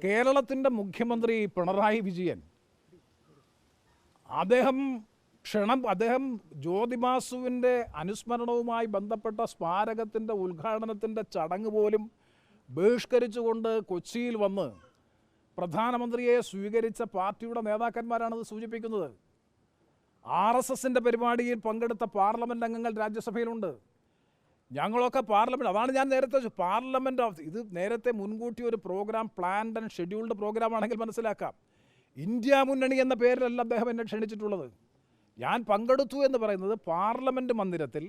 കേരളത്തിൻ്റെ മുഖ്യമന്ത്രി പിണറായി വിജയൻ അദ്ദേഹം ജ്യോതിബാസുവിൻ്റെ അനുസ്മരണവുമായി ബന്ധപ്പെട്ട സ്മാരകത്തിൻ്റെ ഉദ്ഘാടനത്തിൻ്റെ ചടങ്ങ് പോലും ബഹിഷ്കരിച്ചുകൊണ്ട് കൊച്ചിയിൽ വന്ന് പ്രധാനമന്ത്രിയെ സ്വീകരിച്ച പാർട്ടിയുടെ നേതാക്കന്മാരാണത് സൂചിപ്പിക്കുന്നത്. RSSൻ്റെ പരിപാടിയിൽ പങ്കെടുത്ത പാർലമെൻറ്റ് അംഗങ്ങൾ രാജ്യസഭയിലുണ്ട്. ഞങ്ങളൊക്കെ പാർലമെൻറ്റ്, അതാണ് ഞാൻ നേരത്തെ പാർലമെൻറ്റ് ഇത് നേരത്തെ മുൻകൂട്ടി ഒരു പ്രോഗ്രാം പ്ലാൻഡ് ആൻഡ് ഷെഡ്യൂൾഡ് പ്രോഗ്രാമാണെങ്കിൽ മനസ്സിലാക്കാം. ഇന്ത്യ മുന്നണി എന്ന പേരിലല്ല അദ്ദേഹം എന്നെ ക്ഷണിച്ചിട്ടുള്ളത്. ഞാൻ പങ്കെടുത്തു എന്ന് പറയുന്നത് പാർലമെൻറ്റ് മന്ദിരത്തിൽ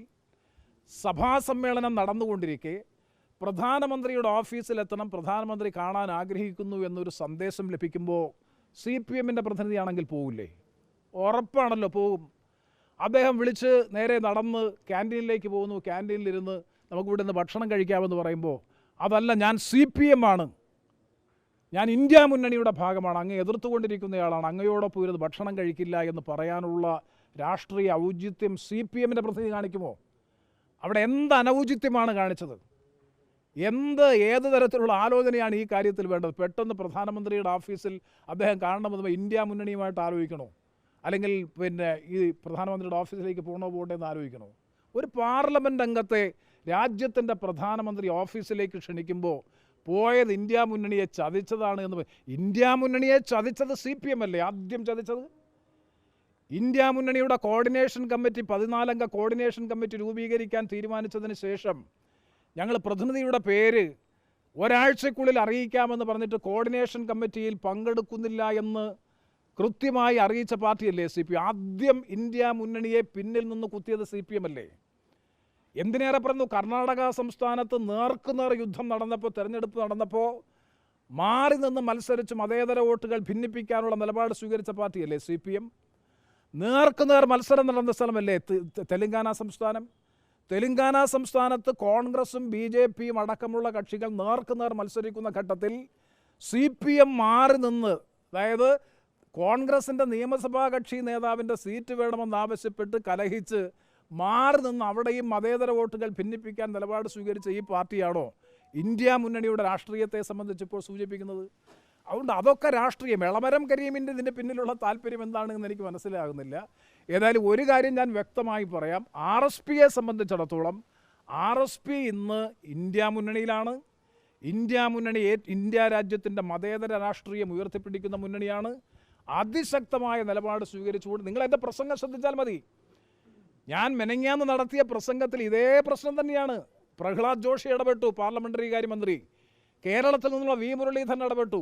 സഭാസമ്മേളനം നടന്നുകൊണ്ടിരിക്കെ പ്രധാനമന്ത്രിയുടെ ഓഫീസിലെത്തണം, പ്രധാനമന്ത്രി കാണാൻ ആഗ്രഹിക്കുന്നു എന്നൊരു സന്ദേശം ലഭിക്കുമ്പോൾ CPMൻ്റെ പ്രതിനിധിയാണെങ്കിൽ പോകില്ലേ? ഉറപ്പാണല്ലോ പോകും. അദ്ദേഹം വിളിച്ച് നേരെ നടന്ന് ക്യാൻറ്റീനിലേക്ക് പോകുന്നു. ക്യാൻറ്റീനിലിരുന്ന് നമുക്ക് ഇവിടെ നിന്ന് ഭക്ഷണം കഴിക്കാമെന്ന് പറയുമ്പോൾ അതല്ല, ഞാൻ CPM ആണ്, ഞാൻ ഇന്ത്യ മുന്നണിയുടെ ഭാഗമാണ്, അങ്ങ് എതിർത്തുകൊണ്ടിരിക്കുന്നയാളാണ്, അങ്ങയോടൊപ്പം ഇരുന്ന് ഭക്ഷണം കഴിക്കില്ല എന്ന് പറയാനുള്ള രാഷ്ട്രീയ ഔചിത്യം CPMൻ്റെ പ്രതിനിധി കാണിക്കുമോ? അവിടെ എന്ത് അനൗചിത്യമാണ് കാണിച്ചത്? ഏത് തരത്തിലുള്ള ആലോചനയാണ് ഈ കാര്യത്തിൽ വേണ്ടത്? പെട്ടെന്ന് പ്രധാനമന്ത്രിയുടെ ഓഫീസിൽ അദ്ദേഹം കാണണമെന്ന് ഇന്ത്യ മുന്നണിയുമായിട്ട് ആലോചിക്കണോ? അല്ലെങ്കിൽ ഈ പ്രധാനമന്ത്രിയുടെ ഓഫീസിലേക്ക് പോകണ്ടേ എന്ന് ആലോചിക്കണോ? ഒരു പാർലമെൻറ്റ് അംഗത്തെ രാജ്യത്തിൻ്റെ പ്രധാനമന്ത്രി ഓഫീസിലേക്ക് ക്ഷണിക്കുമ്പോൾ പോയത് ഇന്ത്യ മുന്നണിയെ ചതിച്ചതാണ് എന്ന്. ഇന്ത്യ മുന്നണിയെ ചതിച്ചത് CPM അല്ലേ ആദ്യം ചതിച്ചത്? ഇന്ത്യ മുന്നണിയുടെ കോർഡിനേഷൻ കമ്മിറ്റി 14 അംഗ കോർഡിനേഷൻ കമ്മിറ്റി രൂപീകരിക്കാൻ തീരുമാനിച്ചതിന് ശേഷം ഞങ്ങൾ പ്രതിനിധിയുടെ പേര് ഒരാഴ്ചക്കുള്ളിൽ അറിയിക്കാമെന്ന് പറഞ്ഞിട്ട് കോർഡിനേഷൻ കമ്മിറ്റിയിൽ പങ്കെടുക്കുന്നില്ല എന്ന് കൃത്യമായി അറിയിച്ച പാർട്ടിയല്ലേ CPM. ആദ്യം ഇന്ത്യ മുന്നണിയെ പിന്നിൽ നിന്ന് കുത്തിയത് CPM അല്ലേ? എന്തിനേറെ പറഞ്ഞു, കർണാടക സംസ്ഥാനത്ത് നേർക്കുനേർ യുദ്ധം നടന്നപ്പോൾ, തെരഞ്ഞെടുപ്പ് നടന്നപ്പോൾ മാറി നിന്ന് മത്സരിച്ച് മതേതര വോട്ടുകൾ ഭിന്നിപ്പിക്കാനുള്ള നിലപാട് സ്വീകരിച്ച പാർട്ടിയല്ലേ CPM. നേർക്കുനേർ മത്സരം നടന്ന സ്ഥലമല്ലേ തെലങ്കാന സംസ്ഥാനം. തെലങ്കാന സംസ്ഥാനത്ത് കോൺഗ്രസും BJPയും അടക്കമുള്ള കക്ഷികൾ നേർക്കുനേർ മത്സരിക്കുന്ന ഘട്ടത്തിൽ CPM മാറി നിന്ന്, അതായത് കോൺഗ്രസിൻ്റെ നിയമസഭാ കക്ഷി നേതാവിൻ്റെ സീറ്റ് വേണമെന്നാവശ്യപ്പെട്ട് കലഹിച്ച് മാറി നിന്ന് അവിടെയും മതേതര വോട്ടുകൾ ഭിന്നിപ്പിക്കാൻ നിലപാട് സ്വീകരിച്ച ഈ പാർട്ടിയാണോ ഇന്ത്യ മുന്നണിയുടെ രാഷ്ട്രീയത്തെ സംബന്ധിച്ചിപ്പോൾ സൂചിപ്പിക്കുന്നത്? അതുകൊണ്ട് അതൊക്കെ രാഷ്ട്രീയം. എളമരം കരീമിൻ്റെ ഇതിൻ്റെ പിന്നിലുള്ള താല്പര്യം എന്താണെന്ന് എനിക്ക് മനസ്സിലാകുന്നില്ല. ഏതായാലും ഒരു കാര്യം ഞാൻ വ്യക്തമായി പറയാം, RSPയെ സംബന്ധിച്ചിടത്തോളം RSP ഇന്ന് ഇന്ത്യ മുന്നണിയിലാണ്. ഇന്ത്യ മുന്നണി ഇന്ത്യ രാജ്യത്തിൻ്റെ മതേതര രാഷ്ട്രീയം ഉയർത്തിപ്പിടിക്കുന്ന മുന്നണിയാണ്. അതിശക്തമായ നിലപാട് സ്വീകരിച്ചുകൊണ്ട് നിങ്ങൾ എൻ്റെ പ്രസംഗം ശ്രദ്ധിച്ചാൽ മതി. ഞാൻ മെനങ്ങാന്ന് നടത്തിയ പ്രസംഗത്തിൽ ഇതേ പ്രശ്നം തന്നെയാണ്. പ്രഹ്ലാദ് ജോഷി ഇടപെട്ടു, പാർലമെൻ്ററി കാര്യമന്ത്രി. കേരളത്തിൽ നിന്നുള്ള V മുരളീധരൻ ഇടപെട്ടു.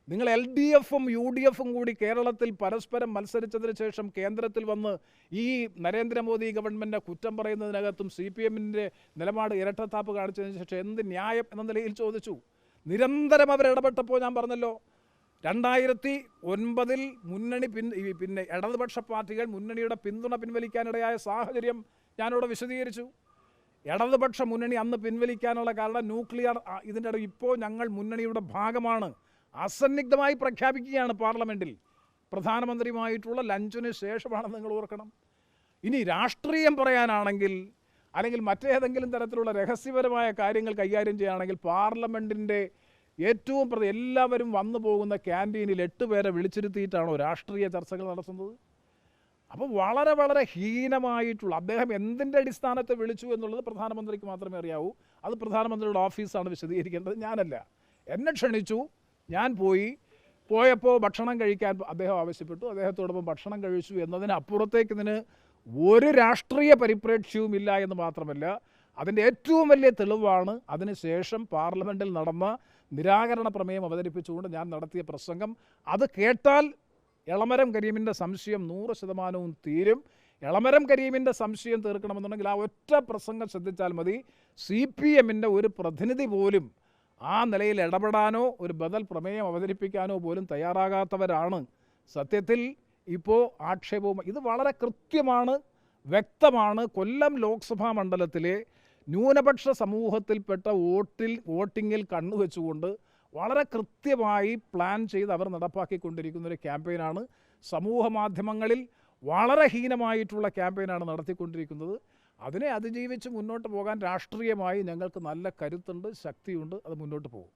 നിങ്ങൾ LDFും UDFും കൂടി കേരളത്തിൽ പരസ്പരം മത്സരിച്ചതിന് ശേഷം കേന്ദ്രത്തിൽ വന്ന് ഈ നരേന്ദ്രമോദി ഗവൺമെൻറ്റിനെ കുറ്റം പറയുന്നതിനകത്തും CPMൻ്റെ നിലപാട് ഇരട്ടത്താപ്പ് കാണിച്ചതിന് ശേഷം എന്ത് ന്യായം എന്ന നിലയിൽ ചോദിച്ചു. നിരന്തരം അവരിടപെട്ടപ്പോൾ ഞാൻ പറഞ്ഞല്ലോ, 2009 മുന്നണി ഇടതുപക്ഷ പാർട്ടികൾ മുന്നണിയുടെ പിന്തുണ പിൻവലിക്കാനിടയായ സാഹചര്യം ഞാനിവിടെ വിശദീകരിച്ചു. ഇടതുപക്ഷ മുന്നണി അന്ന് പിൻവലിക്കാനുള്ള കാരണം ന്യൂക്ലിയർ ഇതിൻ്റെ ഇപ്പോൾ ഞങ്ങൾ മുന്നണിയുടെ ഭാഗമാണ് അസന്നിഗ്ധമായി പ്രഖ്യാപിക്കുകയാണ് പാർലമെൻറ്റിൽ. പ്രധാനമന്ത്രിയുമായിട്ടുള്ള ലഞ്ചിന് ശേഷമാണെന്ന് നിങ്ങൾ ഓർക്കണം. ഇനി രാഷ്ട്രീയം പറയാനാണെങ്കിൽ അല്ലെങ്കിൽ മറ്റേതെങ്കിലും തരത്തിലുള്ള രഹസ്യപരമായ കാര്യങ്ങൾ കൈകാര്യം ചെയ്യുകയാണെങ്കിൽ പാർലമെൻറ്റിൻ്റെ ഏറ്റവും എല്ലാവരും വന്നു പോകുന്ന ക്യാൻറ്റീനിൽ 8 പേരെ വിളിച്ചിരുത്തിയിട്ടാണോ രാഷ്ട്രീയ ചർച്ചകൾ നടത്തുന്നത്? അപ്പോൾ വളരെ വളരെ ഹീനമായിട്ടുള്ള, അദ്ദേഹം എന്തിൻ്റെ അടിസ്ഥാനത്തെ വിളിച്ചു എന്നുള്ളത് പ്രധാനമന്ത്രിക്ക് മാത്രമേ അറിയാവൂ. അത് പ്രധാനമന്ത്രിയുടെ ഓഫീസാണ് വിശദീകരിക്കേണ്ടത്, ഞാനല്ല. എന്നെ ക്ഷണിച്ചു, ഞാൻ പോയപ്പോൾ ഭക്ഷണം കഴിക്കാൻ അദ്ദേഹം ആവശ്യപ്പെട്ടു, അദ്ദേഹത്തോടൊപ്പം ഭക്ഷണം കഴിച്ചു എന്നതിനപ്പുറത്തേക്ക് ഇതിന് ഒരു രാഷ്ട്രീയ പരിപ്രേക്ഷ്യവും ഇല്ല എന്ന് മാത്രമല്ല, അതിൻ്റെ ഏറ്റവും വലിയ തെളിവാണ് അതിനുശേഷം പാർലമെൻറ്റിൽ നടന്ന നിരാകരണ പ്രമേയം അവതരിപ്പിച്ചുകൊണ്ട് ഞാൻ നടത്തിയ പ്രസംഗം. അത് കേട്ടാൽ എളമരം കരീമിൻ്റെ സംശയം 100% തീരും. എളമരം കരീമിൻ്റെ സംശയം തീർക്കണമെന്നുണ്ടെങ്കിൽ ആ ഒറ്റ പ്രസംഗം ശ്രദ്ധിച്ചാൽ മതി. CPMൻ്റെ ഒരു പ്രതിനിധി പോലും ആ നിലയിൽ ഇടപെടാനോ ഒരു ബദൽ പ്രമേയം അവതരിപ്പിക്കാനോ പോലും തയ്യാറാകാത്തവരാണ് സത്യത്തിൽ ഇപ്പോൾ ആക്ഷേപവും. ഇത് വളരെ കൃത്യമാണ്, വ്യക്തമാണ്. കൊല്ലം ലോക്സഭാ മണ്ഡലത്തിലെ ന്യൂനപക്ഷ സമൂഹത്തിൽപ്പെട്ട വോട്ടിങ്ങിൽ കണ്ണുവെച്ചുകൊണ്ട് വളരെ കൃത്യമായി പ്ലാൻ ചെയ്ത് അവർ നടപ്പാക്കിക്കൊണ്ടിരിക്കുന്നൊരു ക്യാമ്പയിനാണ്. സമൂഹ മാധ്യമങ്ങളിൽ വളരെ ഹീനമായിട്ടുള്ള ക്യാമ്പയിനാണ് നടത്തിക്കൊണ്ടിരിക്കുന്നത്. അതിനെ അതിജീവിച്ച് മുന്നോട്ട് പോകാൻ രാഷ്ട്രീയമായി ഞങ്ങൾക്ക് നല്ല കരുത്തുണ്ട്, ശക്തിയുണ്ട്. അത് മുന്നോട്ട് പോകും.